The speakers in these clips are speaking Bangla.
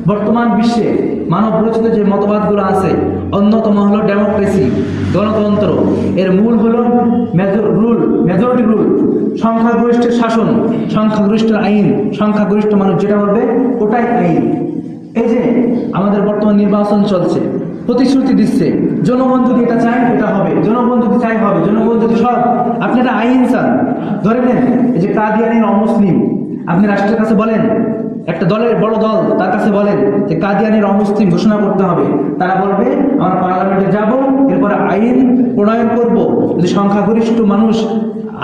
বর্তমান বিশ্বে মানব রচিত যে মতবাদগুলো আছে, অন্যতম হলো ডেমোক্রেসি, গণতন্ত্র। এর মূল হলো মেজরিটি রুল, সংখ্যাগরিষ্ঠের শাসন, সংখ্যাগরিষ্ঠের আইন, সংখ্যাগরিষ্ঠ মানুষ যেটা বলবে ওটাই আইন। এই যে আমাদের বর্তমান নির্বাচন চলছে, প্রতিশ্রুতি দিচ্ছে জনগণ যদি এটা চায় এটা হবে, জনগণ যদি চায় হবে, জনগণ যদি সব, আপনি একটা আইন চান, ধরে নেন এই যে কাদিয়ানির অমুসলিম, আপনি রাষ্ট্রের কাছে বলেন, একটা দলের বড় দল তার কাছে বলেন যে কাদিয়ানির অমুসলিম ঘোষণা করতে হবে, তারা বলবে আমরা পার্লামেন্টে যাব, এরপরে আইন প্রণয়ন করব, যদি সংখ্যাগরিষ্ঠ মানুষ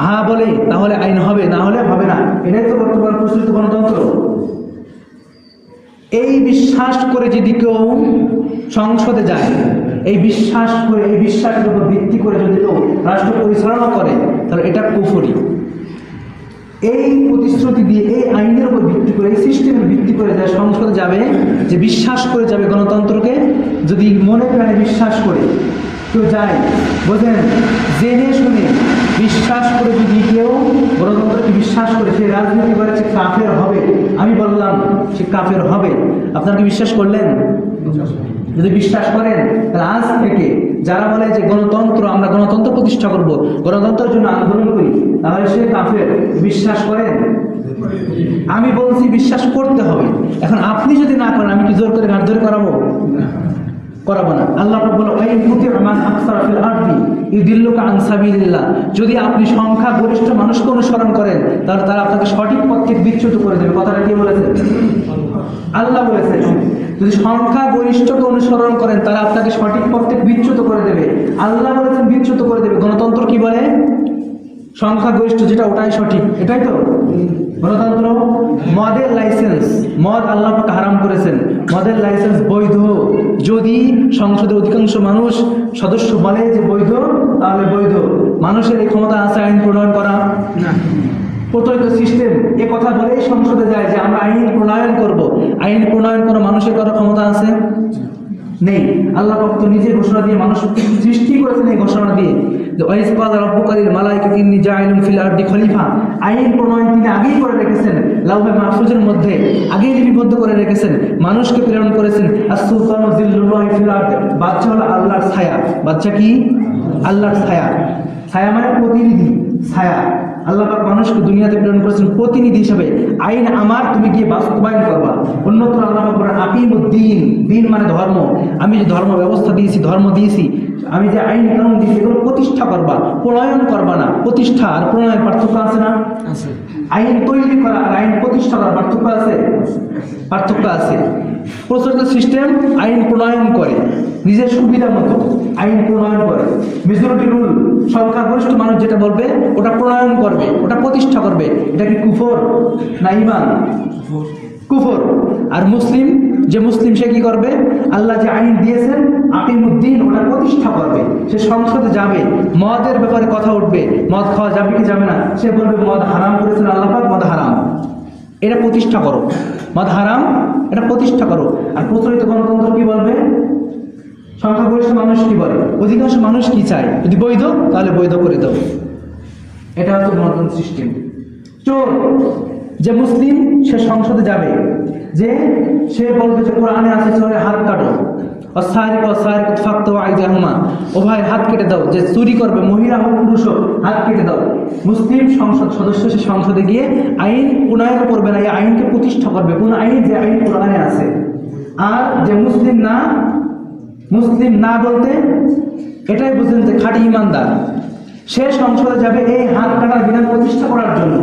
হা বলে তাহলে আইন হবে, না হলে হবে না। এটাই তো বর্তমান প্রচলিত গণতন্ত্র। এই বিশ্বাস করে যদি কেউ সংসদে যায়, এই বিশ্বাস করে, এই বিশ্বাসের উপর ভিত্তি করে যদি কেউ রাষ্ট্র পরিচালনা করে, তাহলে এটা কুফরি। এই প্রতিশ্রুতি দিয়ে, এই আইনের উপর ভিত্তি করে, এই সিস্টেমের ভিত্তি করে যা সংসদে যাবে, যে বিশ্বাস করে যাবে গণতন্ত্রকে, যদি মনে প্রাণে বিশ্বাস করে কেউ যায়, বোঝেন, জেনে শুনে বিশ্বাস করে যদি কেউ গণতন্ত্রকে বিশ্বাস করে, সে রাজনীতি করে, সে কাফের হবে। আমি বললাম সে কাফের হবে। আপনারা কি বিশ্বাস করলেন? যদি বিশ্বাস করেন, তাহলে আজ থেকে যারা বলে যে গণতন্ত্র, আমরা গণতন্ত্র প্রতিষ্ঠা করব, গণতন্ত্রের জন্য আন্দোলন করি, তাহলে সে কাফের। বিশ্বাস করেন? আমি বলছি বিশ্বাস করতে হবে। এখন আপনি যদি না করেন, আমি কি জোর করে ঘাট ধরে করাবো? করাবো না। আল্লাহ বলল যদি আপনি সংখ্যা গরিষ্ঠ মানুষকে অনুসরণ করেন, তাহলে তারা আপনাকে সঠিক পথ থেকে বিচ্যুত করে দেবে। কথাটা কে বলেছে? আল্লাহ বলেছে। যদি সংখ্যা গরিষ্ঠকে অনুসরণ করেন, তারা আপনাকে সঠিক পথ থেকে বিচ্যুত করে দেবে। আল্লাহ বলেছেন বিচ্যুত করে দেবে। গণতন্ত্র কি বলে? সংখ্যাগরিষ্ঠ যেটা ওটাই সঠিক, এটাই তো গণতন্ত্র। মদের লাইসেন্স, মদ আল্লাহ পাক হারাম করেছেন, মদের লাইসেন্স বৈধ যদি সংসদের অধিকাংশ মানুষ সদস্য বলে যে বৈধ, তাহলে বৈধ। মানুষের এই ক্ষমতা আছে আইন প্রণয়ন করা? না। প্রচলিত সিস্টেম এ কথা বলেই সংসদে যায় যে আমরা আইন প্রণয়ন করব। আইন প্রণয়ন করা মানুষের করার ক্ষমতা আছে? নেই। আল্লাহ পাক তো নিজে ঘোষণা দিয়ে মানুষ সৃষ্টি করেছেন, এই ঘোষণা দিয়ে যে ওয়াইজ ক্বালা রাব্বুকালিল মালাইকাতি ইন্নী জাইলুন ফিল আরদি খলিফা। আইন প্রণয়ন তিনি আগেই করে রেখেছেন, লাউহে মাহফুজের মধ্যে আগেই লিপিবদ্ধ করে রেখেছেন। মানুষকে প্রেরণ করেছেন। আস-সুলতানু যিল্লুল্লাহি ফিল আরদ। বাদশা হলো আল্লাহর ছায়া। বাদশা কি? আল্লাহর ছায়া। ছায়া মানে প্রতিনিধি, ছায়া। আল্লাহ পাক মানুষকে দুনিয়াতে প্রেরণ করেছেন প্রতিনিধি হিসেবে। আইন আমার, তুমি গিয়ে বাস্তবায়ন করবা। অন্যত্র আল্লাহ পাক বলেন আকিমুদ্দিন, দিন মানে ধর্ম। আমি যে ধর্ম ব্যবস্থা দিয়েছি, ধর্ম দিয়েছি, আমি যে আইন কানুন দিয়েছি, এগুলো প্রতিষ্ঠা করবা, প্রণয়ন করবা না। প্রতিষ্ঠা আর প্রণয়ন পার্থক্য আছে না? আছে। আইন তৈরি করা আর আইন প্রতিষ্ঠা করা পার্থক্য আছে? পার্থক্য আছে। প্রচলিত সিস্টেম আইন প্রণয়ন করে, নিজের সুবিধা মতো আইন প্রণয়ন করে। মেজরিটি রুল, সংখ্যাগরিষ্ঠ মানুষ যেটা বলবে ওটা প্রণয়ন করবে, ওটা প্রতিষ্ঠা করবে। এটা কি কুফর না ঈমান? কুফর। আর মুসলিম, যে মুসলিম সে কি করবে? আল্লাহ যে আইন দিয়েছেন আকিমুদ্দিন, ওটা প্রতিষ্ঠা করবে। সে সংসদে যাবে, মদের ব্যাপারে কথা উঠবে, মদ খাওয়া যাবে কি যাবে না, সে বলবে মদ হারাম করেছেন আল্লাহ পাক, মদ হারাম, এটা প্রতিষ্ঠা করো। মদ হারাম, এটা প্রতিষ্ঠা করো। আর প্রচলিত গণতন্ত্র কি বলবে? সংখ্যাগরিষ্ঠ মানুষ কি বলে, অধিকাংশ মানুষ কি চায়, যদি বৈধ তাহলে বৈধ করে দাও। এটা হচ্ছে গণতন্ত্র সিস্টেম। চোর, যে মুসলিম সে সংসদে যাবে, যে সে বলবে যে কোরআনে আছে চোরের হাত কাটো, উভয় হাত কেটে দাও। যে চুরি করবে, মহিলা হোক পুরুষ হোক, হাত কেটে দাও। মুসলিম সংসদ সদস্য সে সংসদে গিয়ে আইন প্রণয়ন করবে না, এই আইনকে প্রতিষ্ঠা করবে, কোন আইন? যে আইন কোরআনে আছে। আর যে মুসলিম না বলতে এটাই বুঝলেন যে খাঁটি ইমানদার, সে সংসদে যাবে এই হাত কাটার বিধান প্রতিষ্ঠা করার জন্য।